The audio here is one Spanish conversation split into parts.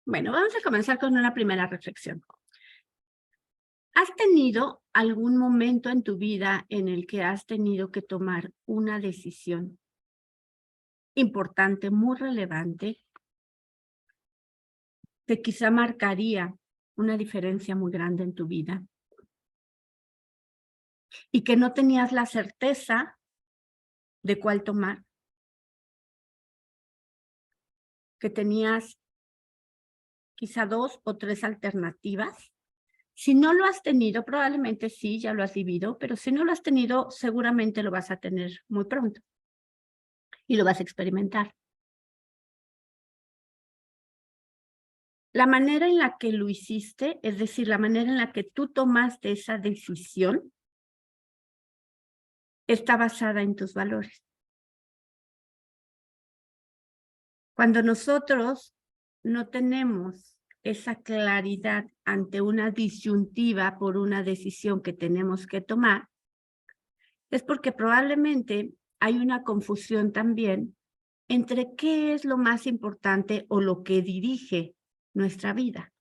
Bueno, vamos a comenzar con una primera reflexión. ¿Has tenido algún momento en tu vida en el que has tenido que tomar una decisión importante, muy relevante, que quizá marcaría una diferencia muy grande en tu vida y que no tenías la certeza de cuál tomar? Que tenías quizá 2 o 3 alternativas. Si no lo has tenido, probablemente sí, ya lo has vivido, pero si no lo has tenido, seguramente lo vas a tener muy pronto y lo vas a experimentar. La manera en la que lo hiciste, es decir, la manera en la que tú tomaste esa decisión, está basada en tus valores. Cuando nosotros no tenemos esa claridad ante una disyuntiva por una decisión que tenemos que tomar, es porque probablemente hay una confusión también entre qué es lo más importante o lo que dirige nuestra vida.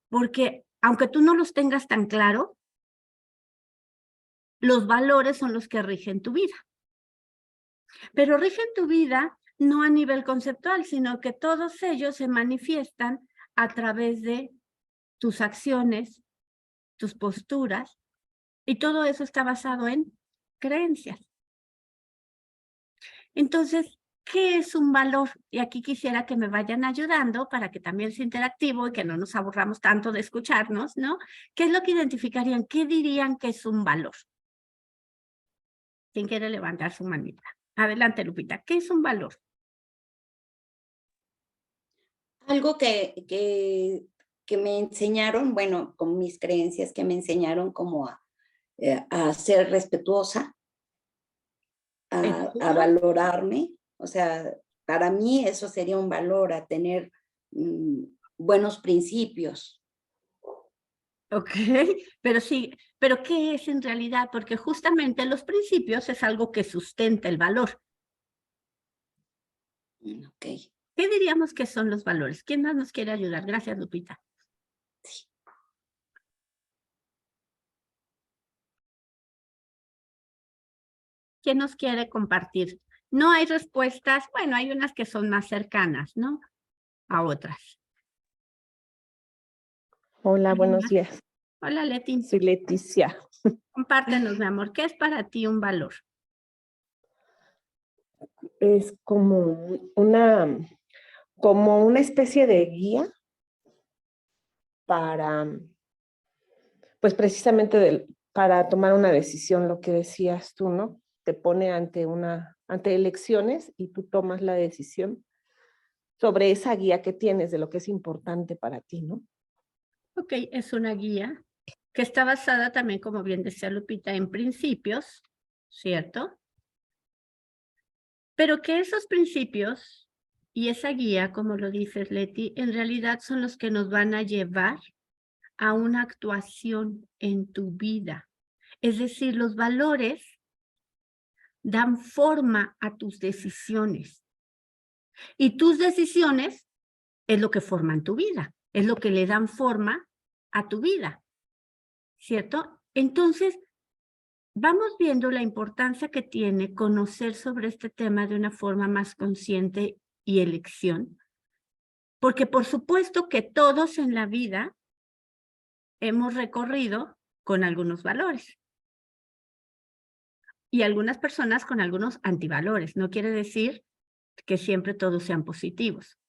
Porque aunque tú no los tengas tan claro, los valores son los que rigen tu vida. Pero rigen tu vida no a nivel conceptual, sino que todos ellos se manifiestan a través de tus acciones, tus posturas, y todo eso está basado en creencias. Entonces, ¿qué es un valor? Y aquí quisiera que me vayan ayudando para que también sea interactivo y que no nos aburramos tanto de escucharnos, ¿no? ¿Qué es lo que identificarían? ¿Qué dirían que es un valor? ¿Quién quiere levantar su manita? Adelante, Lupita. ¿Qué es un valor? Algo que me enseñaron, bueno, con mis creencias que me enseñaron como a ser respetuosa, a Perfecto. valorarme. O sea, para mí eso sería un valor, a tener mm, buenos principios. Okey, pero sí, pero, ¿qué es en realidad? Porque justamente los principios es algo que sustenta el valor. Ok, ¿Qué diríamos que son los valores? ¿Quién más nos quiere ayudar? Gracias, Lupita. sí. ¿Quién nos quiere compartir? No hay respuestas, bueno, hay unas que son más cercanas, ¿no? A otras. Hola, ¿Alguien buenos más? días. Hola, Leti. Soy Leticia. Compártenos, mi amor, ¿qué es para ti un valor? Es como una especie de guía para, pues precisamente para tomar una decisión, lo que decías tú, ¿no? Te pone ante elecciones y tú tomas la decisión sobre esa guía que tienes de lo que es importante para ti, ¿no? Okey, es una guía que está basada también, como bien decía Lupita, en principios, ¿cierto? Pero que esos principios y esa guía, como lo dices, Leti, en realidad son los que nos van a llevar a una actuación en tu vida. Es decir, los valores dan forma a tus decisiones y tus decisiones es lo que forman tu vida, es lo que le dan forma a tu vida, ¿cierto? Entonces, vamos viendo la importancia que tiene conocer sobre este tema de una forma más consciente y elección, porque por supuesto que todos en la vida hemos recorrido con algunos valores y algunas personas con algunos antivalores. No quiere decir que siempre todos sean positivos.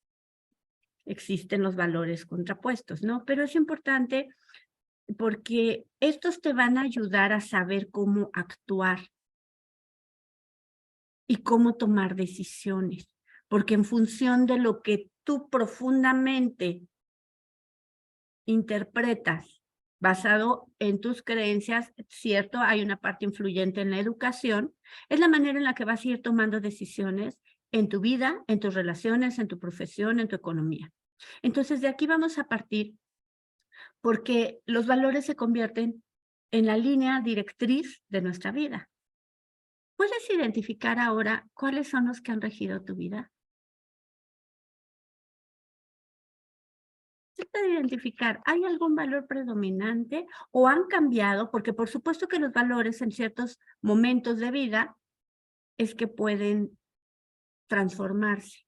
Existen los valores contrapuestos, ¿no? Pero es importante porque estos te van a ayudar a saber cómo actuar y cómo tomar decisiones, porque en función de lo que tú profundamente interpretas basado en tus creencias, cierto, hay una parte influyente en la educación, es la manera en la que vas a ir tomando decisiones en tu vida, en tus relaciones, en tu profesión, en tu economía. Entonces, de aquí vamos a partir porque los valores se convierten en la línea directriz de nuestra vida. ¿Puedes identificar ahora cuáles son los que han regido tu vida? trata de identificar, ¿hay algún valor predominante o han cambiado? Porque por supuesto que los valores en ciertos momentos de vida es que pueden transformarse.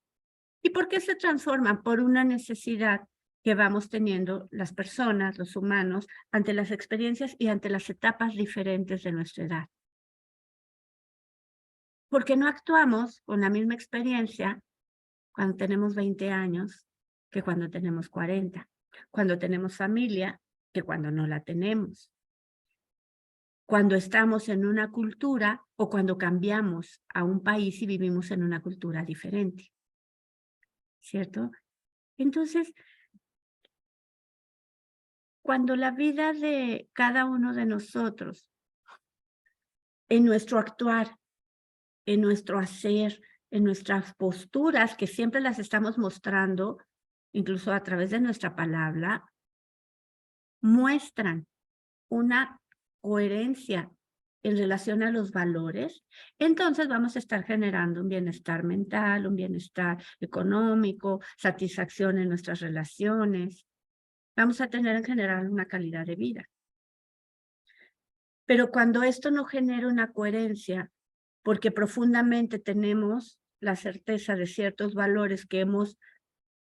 ¿Y por qué se transforman? Por una necesidad que vamos teniendo las personas, los humanos, ante las experiencias y ante las etapas diferentes de nuestra edad. Porque no actuamos con la misma experiencia cuando tenemos 20 años que cuando tenemos 40, cuando tenemos familia que cuando no la tenemos, cuando estamos en una cultura o cuando cambiamos a un país y vivimos en una cultura diferente, ¿cierto? Entonces, cuando la vida de cada uno de nosotros, en nuestro actuar, en nuestro hacer, en nuestras posturas, que siempre las estamos mostrando, incluso a través de nuestra palabra, muestran una coherencia en relación a los valores, entonces vamos a estar generando un bienestar mental, un bienestar económico, satisfacción en nuestras relaciones. Vamos a tener en general una calidad de vida. Pero cuando esto no genera una coherencia, porque profundamente tenemos la certeza de ciertos valores que hemos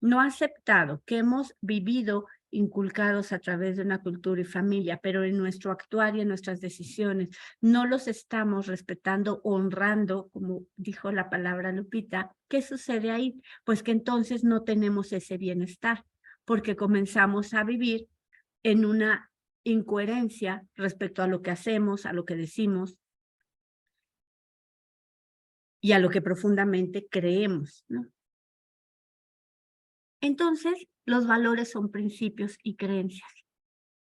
no aceptado, que hemos vivido inculcados a través de una cultura y familia, pero en nuestro actuar y en nuestras decisiones no los estamos respetando, honrando, como dijo la palabra Lupita, ¿qué sucede ahí? Pues que entonces no tenemos ese bienestar, porque comenzamos a vivir en una incoherencia respecto a lo que hacemos, a lo que decimos y a lo que profundamente creemos, ¿no? Entonces, los valores son principios y creencias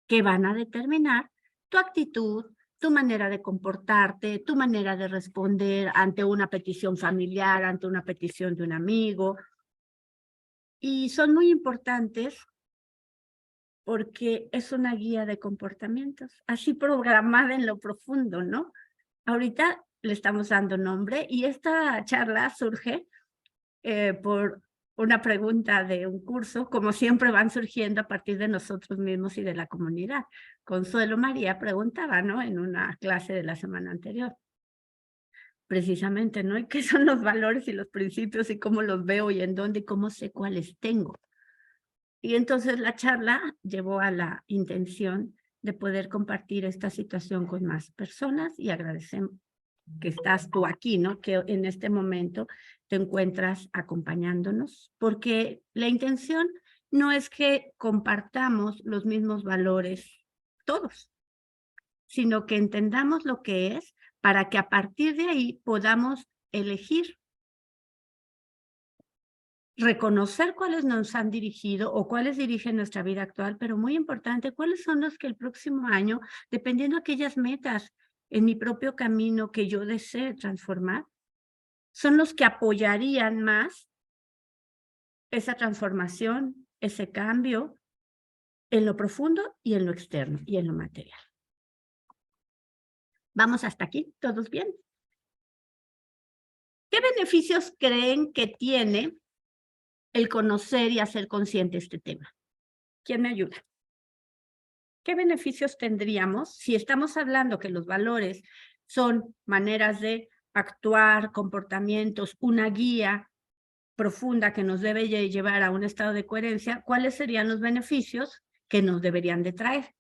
que van a determinar tu actitud, tu manera de comportarte, tu manera de responder ante una petición familiar, ante una petición de un amigo. Y son muy importantes porque es una guía de comportamientos, así programada en lo profundo, ¿no? Ahorita le estamos dando nombre y esta charla surge por una pregunta de un curso, como siempre van surgiendo a partir de nosotros mismos y de la comunidad. Consuelo María preguntaba, ¿no? En una clase de la semana anterior, precisamente, ¿no? ¿Y qué son los valores y los principios y cómo los veo y en dónde y cómo sé cuáles tengo? Y entonces la charla llevó a la intención de poder compartir esta situación con más personas y agradecemos que estás tú aquí, ¿no? Que en este momento te encuentras acompañándonos, porque la intención no es que compartamos los mismos valores todos, sino que entendamos lo que es para que a partir de ahí podamos elegir, reconocer cuáles nos han dirigido o cuáles dirigen nuestra vida actual, pero muy importante, cuáles son los que el próximo año, dependiendo de aquellas metas en mi propio camino que yo desee transformar, son los que apoyarían más esa transformación, ese cambio en lo profundo y en lo externo y en lo material. ¿Vamos hasta aquí? ¿Todos bien? ¿Qué beneficios creen que tiene el conocer y hacer consciente este tema? ¿Quién me ayuda? ¿Qué beneficios tendríamos si estamos hablando que los valores son maneras de actuar, comportamientos, una guía profunda que nos debe llevar a un estado de coherencia? ¿Cuáles serían los beneficios que nos deberían de traer?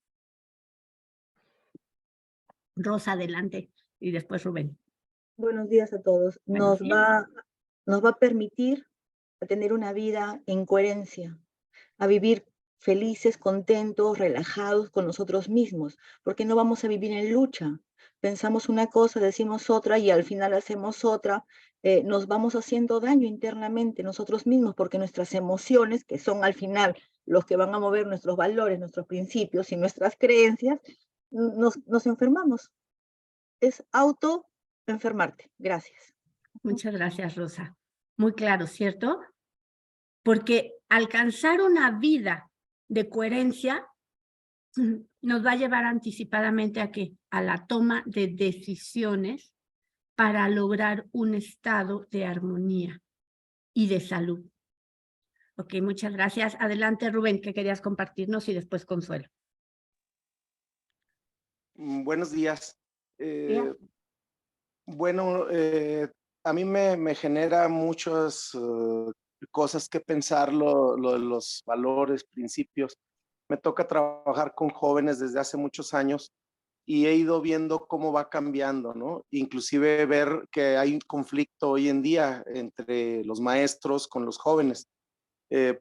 Rosa, adelante, y después Rubén. Buenos días a todos. Buenos días. Nos va a permitir a tener una vida en coherencia, a vivir felices, contentos, relajados con nosotros mismos, porque no vamos a vivir en lucha. Pensamos una cosa, decimos otra y al final hacemos otra. Nos vamos haciendo daño internamente nosotros mismos porque nuestras emociones, que son al final los que van a mover nuestros valores, nuestros principios y nuestras creencias, nos enfermamos. Es autoenfermarte. Gracias. Muchas gracias, Rosa. Muy claro, ¿cierto? Porque alcanzar una vida de coherencia nos va a llevar anticipadamente ¿a qué? A la toma de decisiones para lograr un estado de armonía y de salud. Ok, muchas gracias. Adelante, Rubén, ¿qué querías compartirnos? Y después Consuelo. Buenos días. Bien. Bueno, a mí me genera muchas cosas que pensar lo de los valores, principios. Me toca trabajar con jóvenes desde hace muchos años y he ido viendo cómo va cambiando, ¿no? Inclusive ver que hay un conflicto hoy en día entre los maestros con los jóvenes.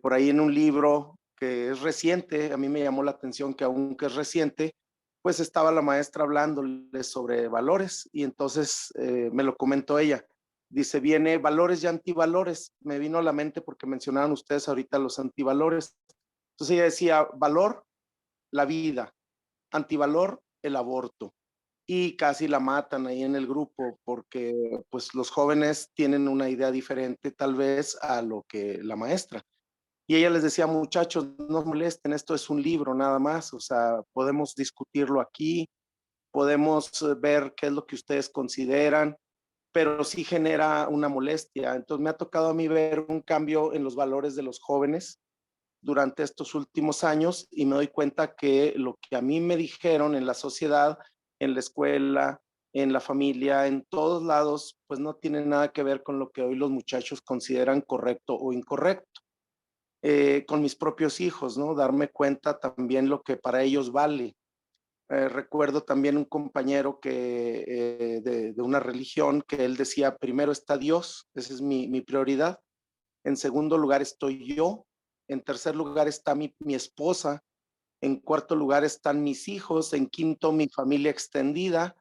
Por ahí en un libro que es reciente, a mí me llamó la atención que aunque es reciente, pues estaba la maestra hablándoles sobre valores y entonces me lo comentó ella. Dice, viene valores y antivalores. Me vino a la mente porque mencionaron ustedes ahorita los antivalores. Entonces ella decía, valor, la vida, antivalor, el aborto. Y casi la matan ahí en el grupo porque pues los jóvenes tienen una idea diferente tal vez a lo que la maestra. Y ella les decía, muchachos, no molesten, esto es un libro nada más, o sea, podemos discutirlo aquí, podemos ver qué es lo que ustedes consideran, pero sí genera una molestia. Entonces me ha tocado a mí ver un cambio en los valores de los jóvenes durante estos últimos años y me doy cuenta que lo que a mí me dijeron en la sociedad, en la escuela, en la familia, en todos lados, pues no tiene nada que ver con lo que hoy los muchachos consideran correcto o incorrecto. Con mis propios hijos, ¿no? Darme cuenta también lo que para ellos vale. Recuerdo también un compañero que, de una religión que él decía, primero está Dios, esa es mi prioridad. En segundo lugar estoy yo. En tercer lugar está mi esposa. En cuarto lugar están mis hijos. En quinto, mi familia extendida.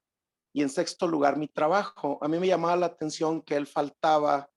Y en sexto lugar, mi trabajo. A mí me llamaba la atención que él faltaba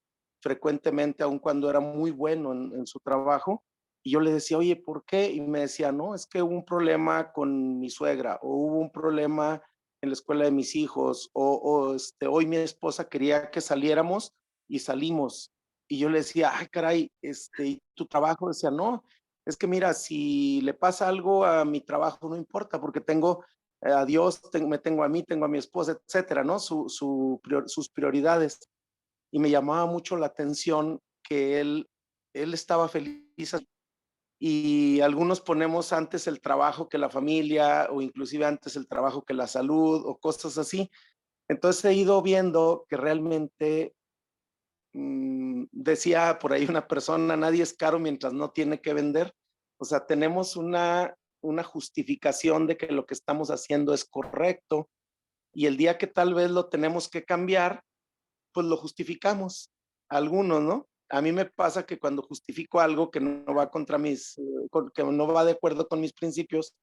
frecuentemente, aun cuando era muy bueno en su trabajo. Y yo le decía, oye, ¿por qué? Y me decía, no, es que hubo un problema con mi suegra o hubo un problema en la escuela de mis hijos hoy mi esposa quería que saliéramos y salimos. Y yo le decía, ay, caray, ¿y tu trabajo? Decía, no, es que mira, si le pasa algo a mi trabajo, no importa, porque tengo a Dios, me tengo a mí, tengo a mi esposa, etcétera, ¿no? Sus prioridades. Y me llamaba mucho la atención que él estaba feliz y algunos ponemos antes el trabajo que la familia o inclusive antes el trabajo que la salud o cosas así. Entonces he ido viendo que realmente decía por ahí una persona, nadie es caro mientras no tiene que vender. O sea, tenemos una justificación de que lo que estamos haciendo es correcto y el día que tal vez lo tenemos que cambiar, pues lo justificamos. Algunos, ¿no? A mí me pasa que cuando justifico algo que no va contra que no va de acuerdo con mis principios,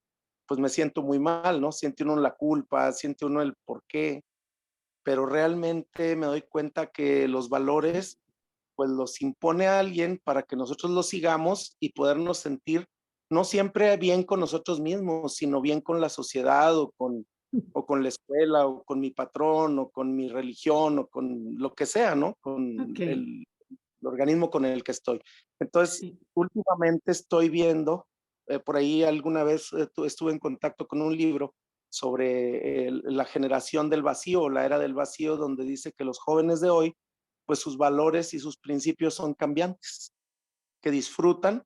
pues me siento muy mal, ¿no? Siente uno la culpa, siente uno el por qué, pero realmente me doy cuenta que los valores, pues los impone a alguien para que nosotros los sigamos y podernos sentir no siempre bien con nosotros mismos, sino bien con la sociedad o con la escuela o con mi patrón o con mi religión o con lo que sea, ¿no? Con Ok, el organismo con el que estoy. Entonces, sí. últimamente estoy viendo, por ahí alguna vez estuve en contacto con un libro sobre la generación del vacío, la era del vacío, donde dice que los jóvenes de hoy, pues sus valores y sus principios son cambiantes, que disfrutan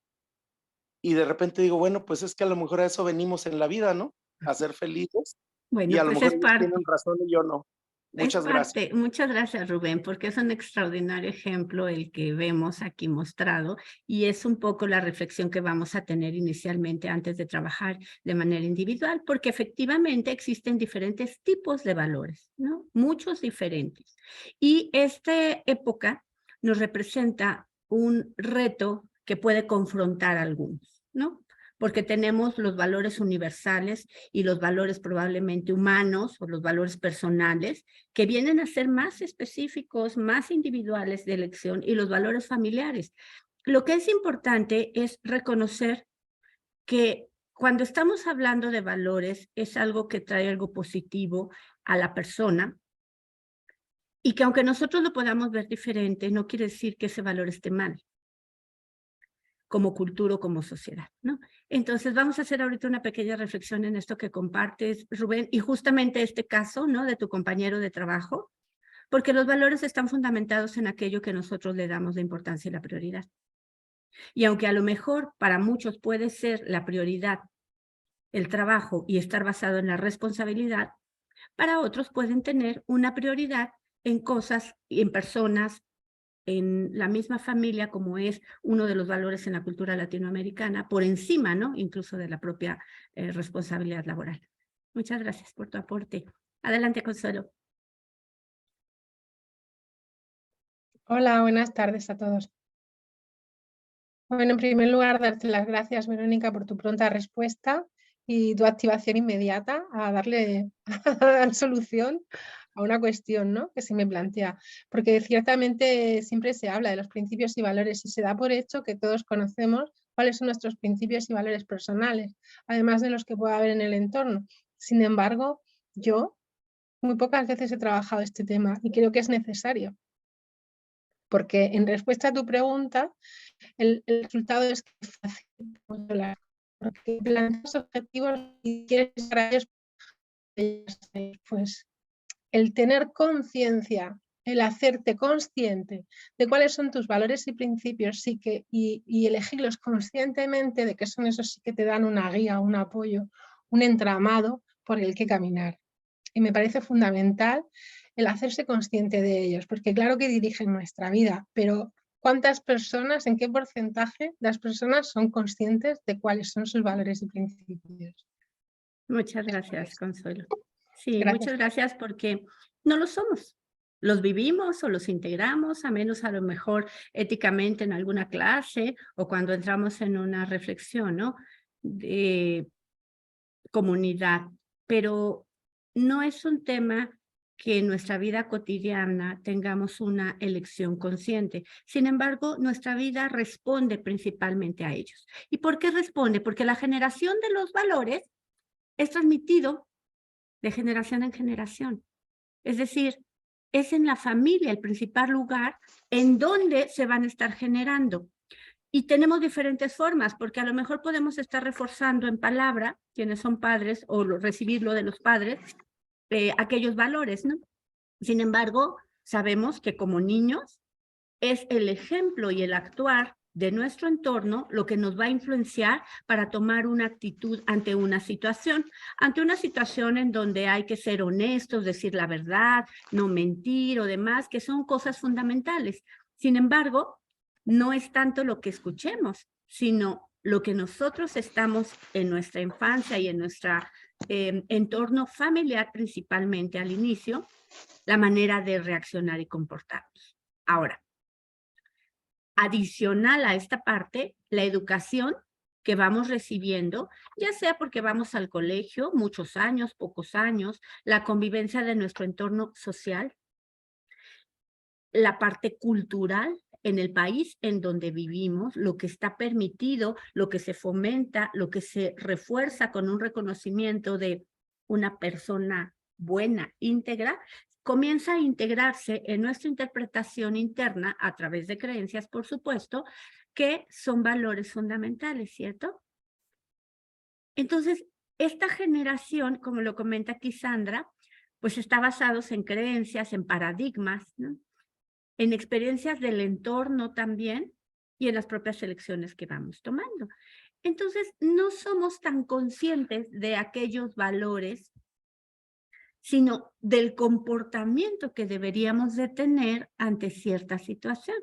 y de repente digo, bueno, pues es que a lo mejor a eso venimos en la vida, ¿no? A ser felices y Bueno, a lo pues mejor es ellos parte. tienen razón y yo no. Es Muchas gracias. parte, muchas gracias Rubén, porque es un extraordinario ejemplo el que vemos aquí mostrado y es un poco la reflexión que vamos a tener inicialmente antes de trabajar de manera individual, porque efectivamente existen diferentes tipos de valores, ¿no? Muchos diferentes. Y esta época nos representa un reto que puede confrontar a algunos, ¿no? Porque tenemos los valores universales y los valores probablemente humanos o los valores personales que vienen a ser más específicos, más individuales de elección y los valores familiares. Lo que es importante es reconocer que cuando estamos hablando de valores es algo que trae algo positivo a la persona y que aunque nosotros lo podamos ver diferente, no quiere decir que ese valor esté mal como cultura o como sociedad, ¿no? Entonces vamos a hacer ahorita una pequeña reflexión en esto que compartes, Rubén, y justamente este caso, ¿no? De tu compañero de trabajo, porque los valores están fundamentados en aquello que nosotros le damos la importancia y la prioridad. Y aunque a lo mejor para muchos puede ser la prioridad el trabajo y estar basado en la responsabilidad, para otros pueden tener una prioridad en cosas y en personas, en la misma familia, como es uno de los valores en la cultura latinoamericana, por encima, ¿no? Incluso de la propia responsabilidad laboral. Muchas gracias por tu aporte. Adelante, Consuelo. Hola, buenas tardes a todos. Bueno, en primer lugar, darte las gracias, Verónica, por tu pronta respuesta y tu activación inmediata a darle a dar solución a una cuestión, ¿no?, que se me plantea. Porque ciertamente siempre se habla de los principios y valores y se da por hecho que todos conocemos cuáles son nuestros principios y valores personales, además de los que pueda haber en el entorno. Sin embargo, yo muy pocas veces he trabajado este tema y creo que es necesario. Porque en respuesta a tu pregunta, el resultado es que facilita mucho porque planteas objetivos y quieres llegar a ellos, pues el tener conciencia, el hacerte consciente de cuáles son tus valores y principios y elegirlos conscientemente, de que son esos sí que te dan una guía, un apoyo, un entramado por el que caminar. Y me parece fundamental el hacerse consciente de ellos, porque claro que dirigen nuestra vida, pero ¿cuántas personas, en qué porcentaje de las personas son conscientes de cuáles son sus valores y principios? Muchas gracias, Consuelo. Sí, Gracias. muchas gracias porque no lo somos. Los vivimos o los integramos, a menos a lo mejor éticamente en alguna clase o cuando entramos en una reflexión, ¿no?, de comunidad, pero no es un tema que en nuestra vida cotidiana tengamos una elección consciente. Sin embargo, nuestra vida responde principalmente a ellos. ¿Y por qué responde? Porque la generación de los valores es transmitido de generación en generación. Es decir, es en la familia el principal lugar en donde se van a estar generando. Y tenemos diferentes formas, porque a lo mejor podemos estar reforzando en palabra, quienes son padres, o recibirlo de los padres, aquellos valores, ¿no? Sin embargo, sabemos que como niños es el ejemplo y el actuar de nuestro entorno lo que nos va a influenciar para tomar una actitud ante una situación en donde hay que ser honestos, decir la verdad, no mentir o demás, que son cosas fundamentales. Sin embargo, no es tanto lo que escuchemos, sino lo que nosotros estamos en nuestra infancia y en nuestro entorno familiar, principalmente al inicio, la manera de reaccionar y comportarnos. Ahora, adicional a esta parte, la educación que vamos recibiendo, ya sea porque vamos al colegio, muchos años, pocos años, la convivencia de nuestro entorno social, la parte cultural en el país en donde vivimos, lo que está permitido, lo que se fomenta, lo que se refuerza con un reconocimiento de una persona buena, íntegra, comienza a integrarse en nuestra interpretación interna a través de creencias, por supuesto, que son valores fundamentales, ¿cierto? Entonces, esta generación, como lo comenta aquí Sandra, pues está basada en creencias, en paradigmas, ¿no?, en experiencias del entorno también y en las propias elecciones que vamos tomando. Entonces, no somos tan conscientes de aquellos valores, sino del comportamiento que deberíamos de tener ante cierta situación.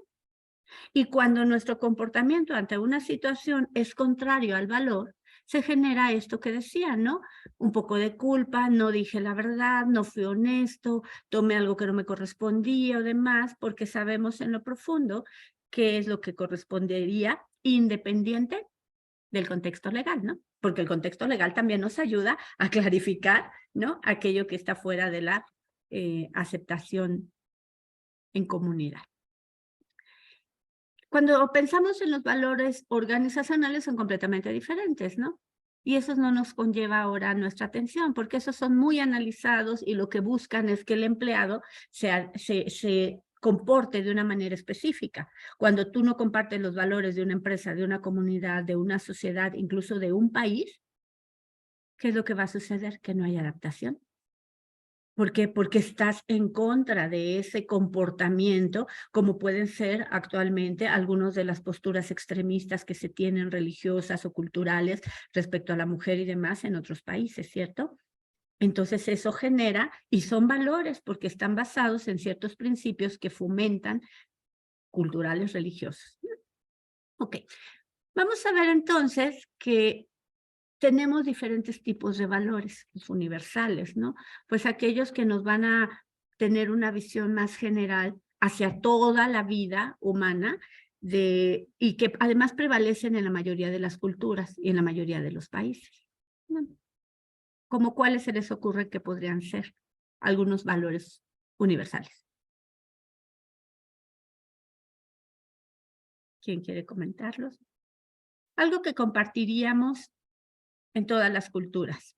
Y cuando nuestro comportamiento ante una situación es contrario al valor, se genera esto que decía, ¿no? Un poco de culpa, no dije la verdad, no fui honesto, tomé algo que no me correspondía o demás, porque sabemos en lo profundo qué es lo que correspondería independiente del contexto legal, ¿no? Porque el contexto legal también nos ayuda a clarificar, ¿no?, aquello que está fuera de la aceptación en comunidad. Cuando pensamos en los valores organizacionales son completamente diferentes, ¿no? Y eso no nos conlleva ahora nuestra atención, porque esos son muy analizados y lo que buscan es que el empleado se comporte de una manera específica. Cuando tú no compartes los valores de una empresa, de una comunidad, de una sociedad, incluso de un país, ¿qué es lo que va a suceder? Que no hay adaptación. ¿Por qué? Porque estás en contra de ese comportamiento, como pueden ser actualmente algunas de las posturas extremistas que se tienen religiosas o culturales respecto a la mujer y demás en otros países, ¿cierto? Entonces eso genera, y son valores porque están basados en ciertos principios que fomentan culturales religiosos. Ok, vamos a ver entonces que tenemos diferentes tipos de valores universales, ¿no? Pues aquellos que nos van a tener una visión más general hacia toda la vida humana y que además prevalecen en la mayoría de las culturas y en la mayoría de los países, ¿no? ¿Cómo cuáles se les ocurre que podrían ser algunos valores universales? ¿Quién quiere comentarlos? Algo que compartiríamos en todas las culturas.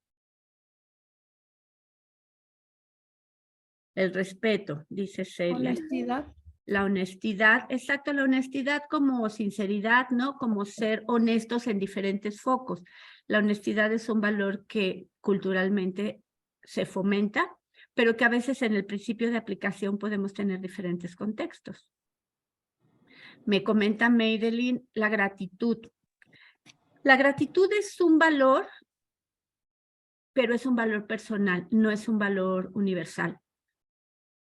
El respeto, dice Celia. Honestidad. La honestidad, exacto, la honestidad como sinceridad, ¿no? Como ser honestos en diferentes focos. La honestidad es un valor que culturalmente se fomenta, pero que a veces en el principio de aplicación podemos tener diferentes contextos. Me comenta Madeline la gratitud. La gratitud es un valor, pero es un valor personal, no es un valor universal.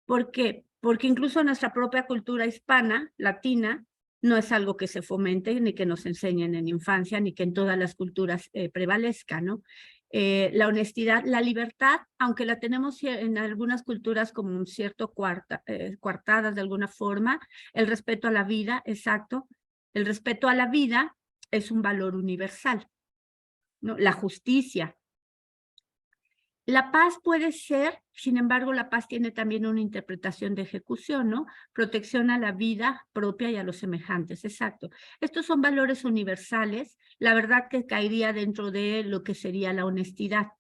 ¿Por qué? Porque incluso nuestra propia cultura hispana, latina, no es algo que se fomente, ni que nos enseñen en infancia, ni que en todas las culturas prevalezca, ¿no? La honestidad, la libertad, aunque la tenemos en algunas culturas como un cierto coartadas de alguna forma, el respeto a la vida, exacto, el respeto a la vida es un valor universal, ¿no? La justicia. La paz puede ser, sin embargo, la paz tiene también una interpretación de ejecución, ¿no? Protección a la vida propia y a los semejantes, exacto. Estos son valores universales, la verdad que caería dentro de lo que sería la honestidad,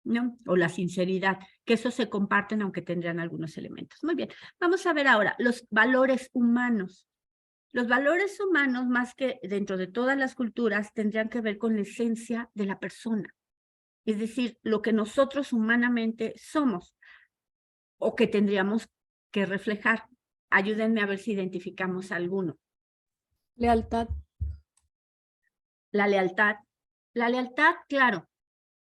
¿no? O la sinceridad, que eso se comparten aunque tendrían algunos elementos. Muy bien, vamos a ver ahora los valores humanos. Los valores humanos, más que dentro de todas las culturas, tendrían que ver con la esencia de la persona. Es decir, lo que nosotros humanamente somos o que tendríamos que reflejar. Ayúdenme a ver si identificamos alguno. Lealtad. La lealtad. La lealtad, claro,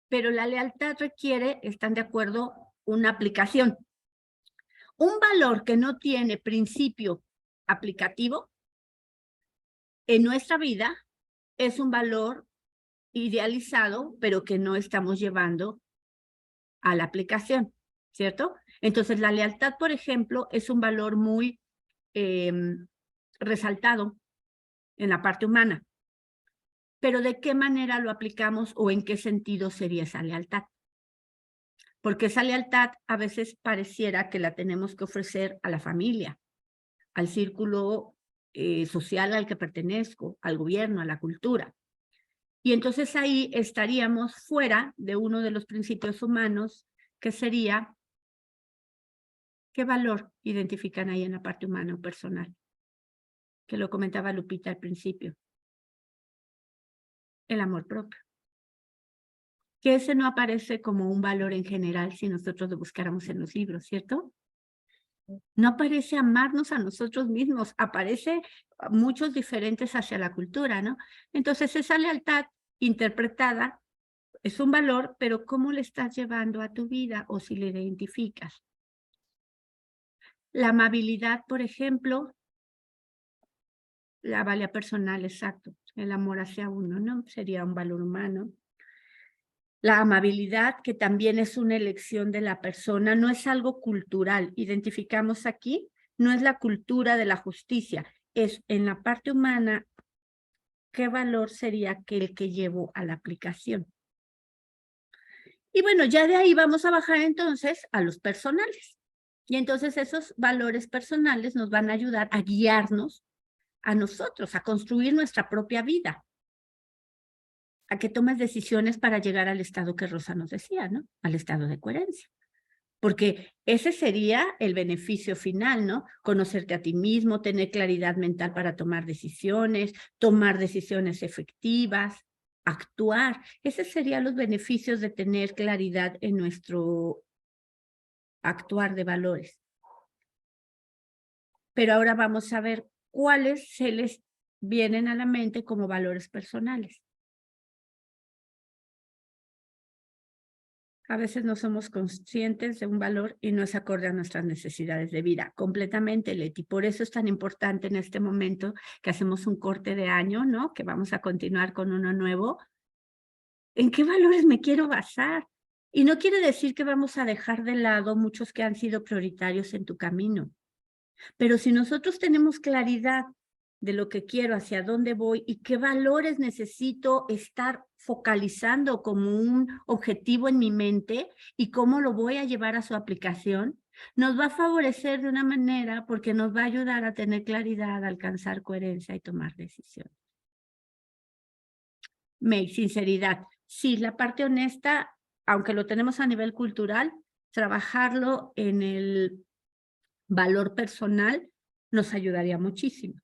pero la lealtad requiere, ¿están de acuerdo?, una aplicación. Un valor que no tiene principio aplicativo en nuestra vida es un valor idealizado, pero que no estamos llevando a la aplicación, ¿cierto? Entonces, la lealtad, por ejemplo, es un valor muy resaltado en la parte humana. Pero ¿de qué manera lo aplicamos o en qué sentido sería esa lealtad? Porque esa lealtad a veces pareciera que la tenemos que ofrecer a la familia, al círculo social al que pertenezco, al gobierno, a la cultura. Y entonces ahí estaríamos fuera de uno de los principios humanos, que sería, ¿qué valor identifican ahí en la parte humana o personal? Que lo comentaba Lupita al principio. El amor propio. Que ese no aparece como un valor en general si nosotros lo buscáramos en los libros, ¿cierto? No aparece amarnos a nosotros mismos, aparece muchos diferentes hacia la cultura, ¿no? Entonces esa lealtad interpretada es un valor, pero ¿cómo le estás llevando a tu vida o si le identificas? La amabilidad, por ejemplo, la valía personal, exacto, el amor hacia uno, ¿no? Sería un valor humano. La amabilidad, que también es una elección de la persona, no es algo cultural. Identificamos aquí, no es la cultura de la justicia, es en la parte humana, ¿qué valor sería el que llevo a la aplicación? Y bueno, ya de ahí vamos a bajar entonces a los personales. Y entonces esos valores personales nos van a ayudar a guiarnos a nosotros, a construir nuestra propia vida, a que tomes decisiones para llegar al estado que Rosa nos decía, ¿no? Al estado de coherencia. Porque ese sería el beneficio final, ¿no? Conocerte a ti mismo, tener claridad mental para tomar decisiones efectivas, actuar. Esos serían los beneficios de tener claridad en nuestro actuar de valores. Pero ahora vamos a ver cuáles se les vienen a la mente como valores personales. A veces no somos conscientes de un valor y no es acorde a nuestras necesidades de vida. Completamente, Leti. Por eso es tan importante en este momento que hacemos un corte de año, ¿no? Que vamos a continuar con uno nuevo. ¿En qué valores me quiero basar? Y no quiere decir que vamos a dejar de lado muchos que han sido prioritarios en tu camino. Pero si nosotros tenemos claridad de lo que quiero, hacia dónde voy y qué valores necesito estar focalizando como un objetivo en mi mente y cómo lo voy a llevar a su aplicación, nos va a favorecer de una manera porque nos va a ayudar a tener claridad, a alcanzar coherencia y tomar decisiones. May, sinceridad. Sí, la parte honesta, aunque lo tenemos a nivel cultural, trabajarlo en el valor personal nos ayudaría muchísimo.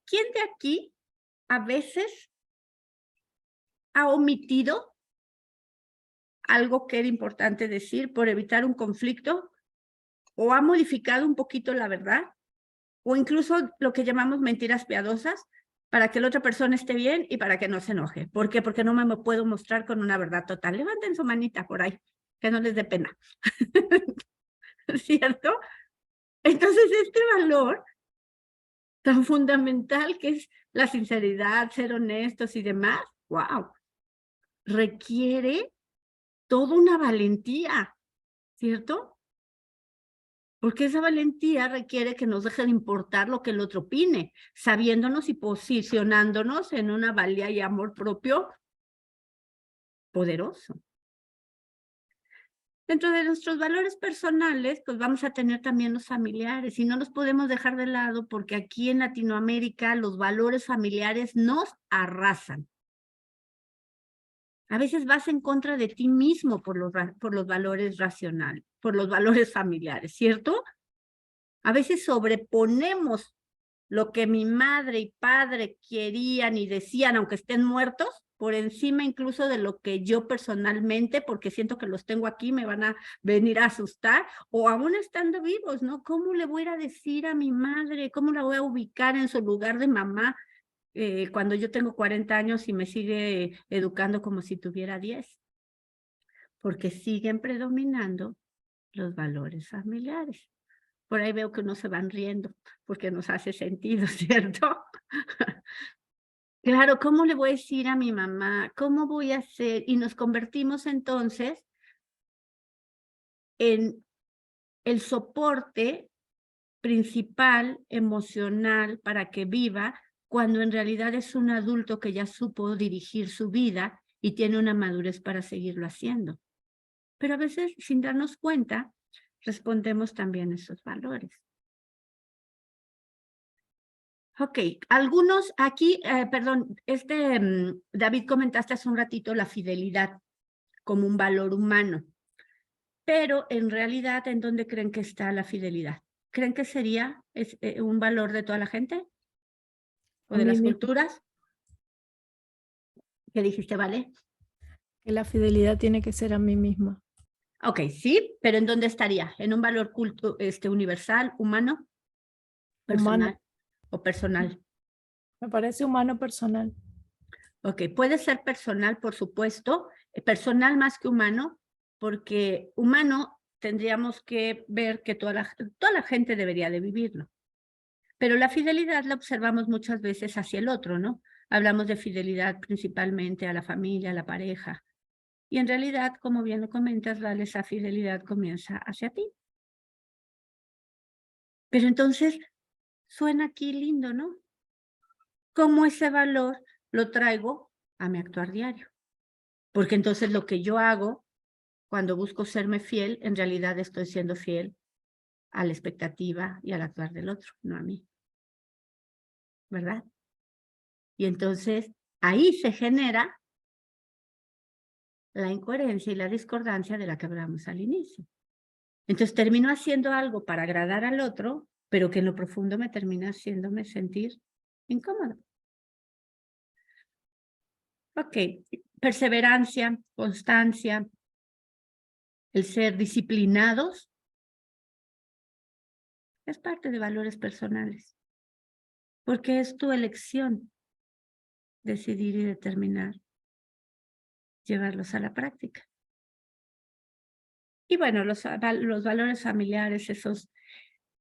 ¿Quién de aquí a veces ha omitido algo que era importante decir por evitar un conflicto o ha modificado un poquito la verdad o incluso lo que llamamos mentiras piadosas para que la otra persona esté bien y para que no se enoje? ¿Por qué? Porque no me puedo mostrar con una verdad total. Levanten su manita por ahí, que no les dé pena. ¿Cierto? Entonces este valor tan fundamental que es la sinceridad, ser honestos y demás, wow, requiere toda una valentía, ¿cierto? Porque esa valentía requiere que nos deje de importar lo que el otro opine, sabiéndonos y posicionándonos en una valía y amor propio poderoso. Dentro de nuestros valores personales, pues vamos a tener también los familiares y no los podemos dejar de lado porque aquí en Latinoamérica los valores familiares nos arrasan. A veces vas en contra de ti mismo por los valores racionales, por los valores familiares, ¿cierto? A veces sobreponemos lo que mi madre y padre querían y decían, aunque estén muertos, por encima incluso de lo que yo personalmente, porque siento que los tengo aquí, me van a venir a asustar, o aún estando vivos, ¿no? ¿Cómo le voy a ir a decir a mi madre? ¿Cómo la voy a ubicar en su lugar de mamá cuando yo tengo 40 años y me sigue educando como si tuviera 10? Porque siguen predominando los valores familiares. Por ahí veo que no se van riendo, porque nos hace sentido, ¿cierto? Claro, ¿cómo le voy a decir a mi mamá? ¿Cómo voy a hacer? Y nos convertimos entonces en el soporte principal, emocional, para que viva, cuando en realidad es un adulto que ya supo dirigir su vida y tiene una madurez para seguirlo haciendo. Pero a veces, sin darnos cuenta, respondemos también a esos valores. Ok, algunos aquí, perdón, David, comentaste hace un ratito la fidelidad como un valor humano, pero en realidad, ¿en dónde creen que está la fidelidad? ¿Creen que sería un valor de toda la gente? ¿O de las culturas? ¿Qué dijiste, Vale? Que la fidelidad tiene que ser a mí misma. Ok, sí, pero ¿en dónde estaría? ¿En un valor universal, humano, personal Humano. o personal? Me parece humano personal. Ok, puede ser personal, por supuesto, personal más que humano, porque humano tendríamos que ver que toda la gente debería de vivirlo. Pero la fidelidad la observamos muchas veces hacia el otro, ¿no? Hablamos de fidelidad principalmente a la familia, a la pareja. Y en realidad, como bien lo comentas, Vale, esa fidelidad comienza hacia ti. Pero entonces, suena aquí lindo, ¿no? ¿Cómo ese valor lo traigo a mi actuar diario? Porque entonces lo que yo hago cuando busco serme fiel, en realidad estoy siendo fiel a la expectativa y al actuar del otro, no a mí. ¿Verdad? Y entonces ahí se genera la incoherencia y la discordancia de la que hablamos al inicio. Entonces termino haciendo algo para agradar al otro, pero que en lo profundo me termina haciéndome sentir incómodo. Ok, perseverancia, constancia, El ser disciplinados es parte de valores personales, porque es tu elección decidir y determinar llevarlos a la práctica. Y bueno, los valores familiares, esos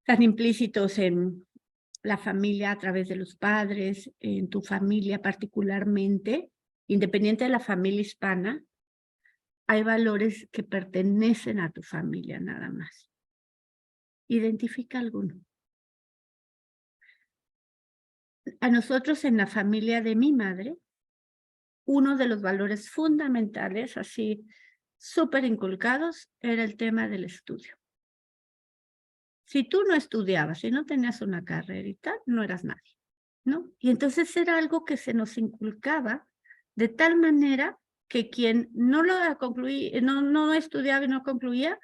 tan implícitos en la familia a través de los padres, en tu familia particularmente, independiente de la familia hispana, hay valores que pertenecen a tu familia nada más. Identifica alguno. A nosotros en la familia de mi madre, uno de los valores fundamentales, así súper inculcados, era el tema del estudio. Si tú no estudiabas, si no tenías una carrera y tal, no eras nadie, ¿no? Y entonces era algo que se nos inculcaba de tal manera que quien no lo concluía, no estudiaba y no concluía,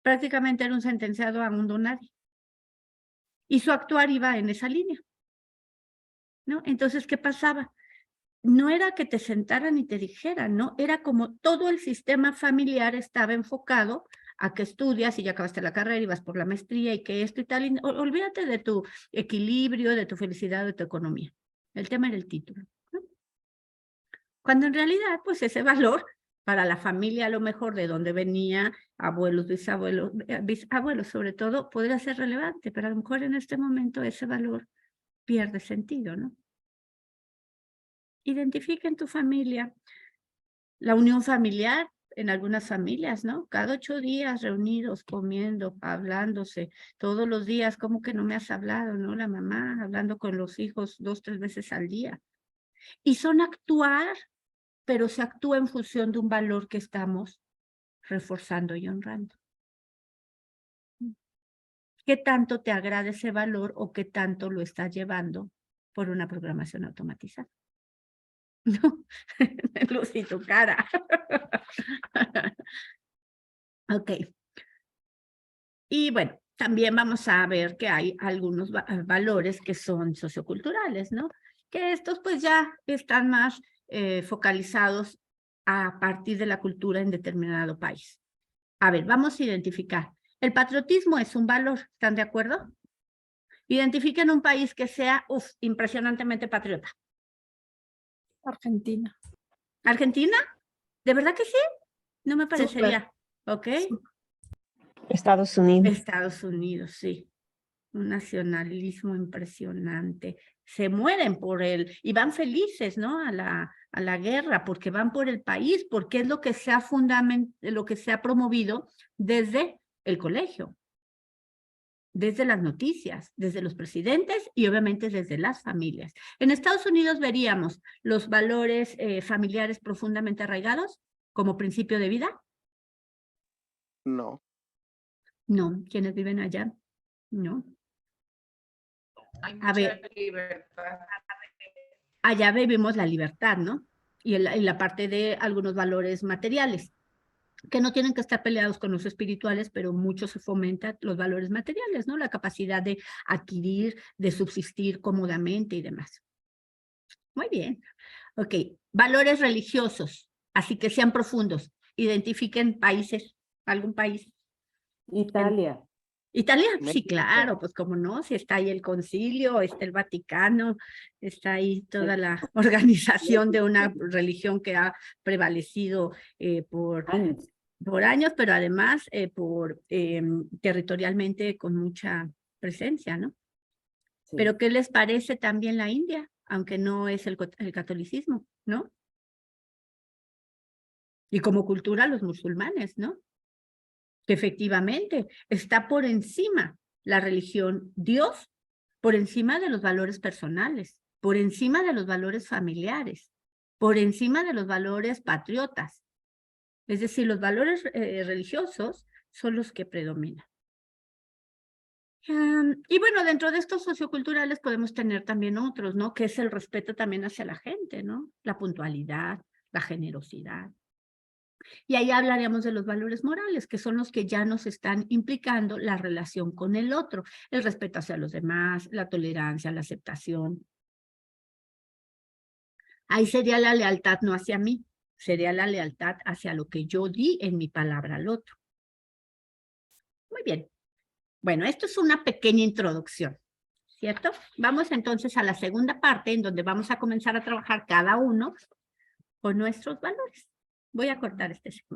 prácticamente era un sentenciado a un don nadie. Y su actuar iba en esa línea, ¿no? Entonces, ¿qué pasaba? No era que te sentaran y te dijeran, ¿no? Era como todo el sistema familiar estaba enfocado a que estudias y ya acabaste la carrera y vas por la maestría y que esto y tal. Y olvídate de tu equilibrio, de tu felicidad, de tu economía. El tema era el título, ¿no? Cuando en realidad, pues ese valor para la familia, a lo mejor de donde venía, abuelos, bisabuelos sobre todo, podría ser relevante, pero a lo mejor en este momento ese valor pierde sentido, ¿no? Identifica en tu familia la unión familiar, en algunas familias, ¿no? Cada 8 días reunidos, comiendo, hablándose, todos los días, ¿cómo que no me has hablado, no? La mamá hablando con los hijos 2, 3 veces al día. Y son actuar, pero se actúa en función de un valor que estamos reforzando y honrando. ¿Qué tanto te agrada ese valor o qué tanto lo estás llevando por una programación automatizada? No, Lucy, tu cara. Ok. Y bueno, también vamos a ver que hay algunos valores que son socioculturales, ¿no? Que estos pues ya están más focalizados a partir de la cultura en determinado país. A ver, vamos a identificar. El patriotismo es un valor, ¿están de acuerdo? Identifiquen un país que sea, impresionantemente patriota. Argentina. ¿Argentina? ¿De verdad que sí? No me parecería. ¿Ok? Estados Unidos. Estados Unidos, sí. Un nacionalismo impresionante. Se mueren por él y van felices, ¿no? A la guerra, porque van por el país, porque es lo que se ha promovido desde el colegio, desde las noticias, desde los presidentes y obviamente desde las familias. En Estados Unidos veríamos los valores familiares profundamente arraigados como principio de vida. No. No, quienes viven allá, no. Hay A ver, mucha libertad. allá vivimos la libertad, ¿no? Y la parte de algunos valores materiales, que no tienen que estar peleados con los espirituales, pero mucho se fomenta los valores materiales, ¿no? La capacidad de adquirir, de subsistir cómodamente y demás. Muy bien. Ok, valores religiosos, así que sean profundos. Identifiquen países, algún país. Italia. Italia, sí, México. claro, pues cómo no, si está ahí el concilio, está el Vaticano, está ahí toda la organización de una religión que ha prevalecido por años, pero además territorialmente con mucha presencia, ¿no? Sí. Pero ¿qué les parece también la India? Aunque no es el catolicismo, ¿no? Y como cultura los musulmanes, ¿no? Que efectivamente está por encima la religión, Dios, por encima de los valores personales, por encima de los valores familiares, por encima de los valores patriotas. Es decir, los valores religiosos son los que predominan. Y bueno, dentro de estos socioculturales podemos tener también otros, ¿no? Que es el respeto también hacia la gente, ¿no? La puntualidad, la generosidad. Y ahí hablaríamos de los valores morales, que son los que ya nos están implicando la relación con el otro, el respeto hacia los demás, la tolerancia, la aceptación. Ahí sería la lealtad no hacia mí, Sería la lealtad hacia lo que yo di en mi palabra al otro. Muy bien. Bueno, esto es una pequeña introducción, ¿cierto? Vamos entonces a la segunda parte, en donde vamos a comenzar a trabajar cada uno con nuestros valores. Voy a cortar este segundo.